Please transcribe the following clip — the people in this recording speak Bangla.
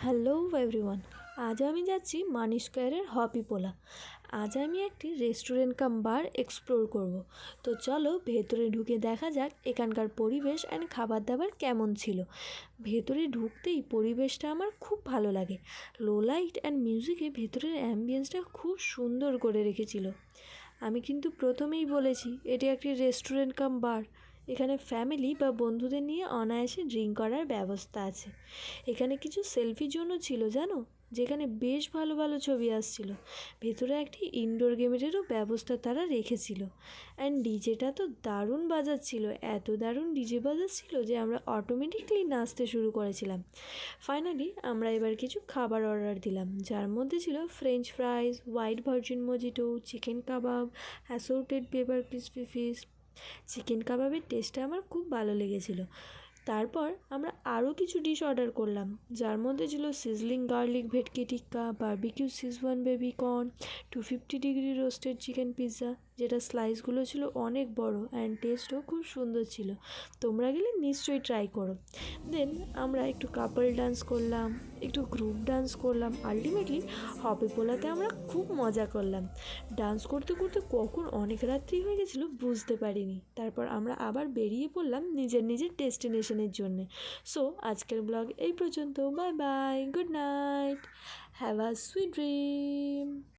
Hello everyone. আজ আমি যাচ্ছি মানি স্কোয়ারের হপি পোলা। আজ আমি একটি রেস্টুরেন্ট কাম বার এক্সপ্লোর করব। তো চলো ভেতরে ঢুকে দেখা যাক এখানকার পরিবেশ অ্যান্ড খাবার দাবার কেমন ছিল। ভেতরে ঢুকতেই পরিবেশটা আমার খুব ভালো লাগে। লো লাইট অ্যান্ড মিউজিকে ভেতরের অ্যাম্বিয়েন্সটা খুব সুন্দর করে রেখেছিল। আমি কিন্তু প্রথমেই বলেছি এটি একটি রেস্টুরেন্ট কাম বার। এখানে ফ্যামিলি বা বন্ধুদের নিয়ে অনায়াসে ড্রিঙ্ক করার ব্যবস্থা আছে। এখানে কিছু সেলফি জোনও ছিল জানো, যেখানে বেশ ভালো ভালো ছবি আসছিল। ভেতরে একটি ইনডোর গেমেরও ব্যবস্থা তারা রেখেছিল। অ্যান্ড ডিজেটা তো দারুণ বাজাচ্ছিল, এত দারুণ ডিজে বাজাচ্ছিল যে আমরা অটোমেটিকলি নাচতে শুরু করেছিলাম। ফাইনালি আমরা এবার কিছু খাবার অর্ডার দিলাম, যার মধ্যে ছিল French fries, white virgin mojito, chicken kebab, assorted pepper crispy fish. Chicken কাবাবের টেস্টটা আমার খুব ভালো লেগেছিলো। তারপর আমরা আরও কিছু ডিশ অর্ডার করলাম, যার মধ্যে ছিল sizzling garlic bhetki tikka, barbecue Schezwan baby corn, 250 degree roasted chicken pizza, যেটা স্লাইসগুলো ছিল অনেক বড় অ্যান্ড টেস্টও খুব সুন্দর ছিল। তোমরা গেলে নিশ্চয়ই ট্রাই করো। দেন আমরা একটু কাপল ডান্স করলাম, একটু গ্রুপ ডান্স করলাম। আলটিমেটলি হপি পোলাতে আমরা খুব মজা করলাম। ডান্স করতে করতে কখন অনেক রাত্রি হয়ে গেছিলো বুঝতে পারিনি। তারপর আমরা আবার বেরিয়ে পড়লাম নিজের নিজের ডেস্টিনেশনের জন্যে। সো আজকের ব্লগ এই পর্যন্ত। Bye bye, good night, have a sweet dream.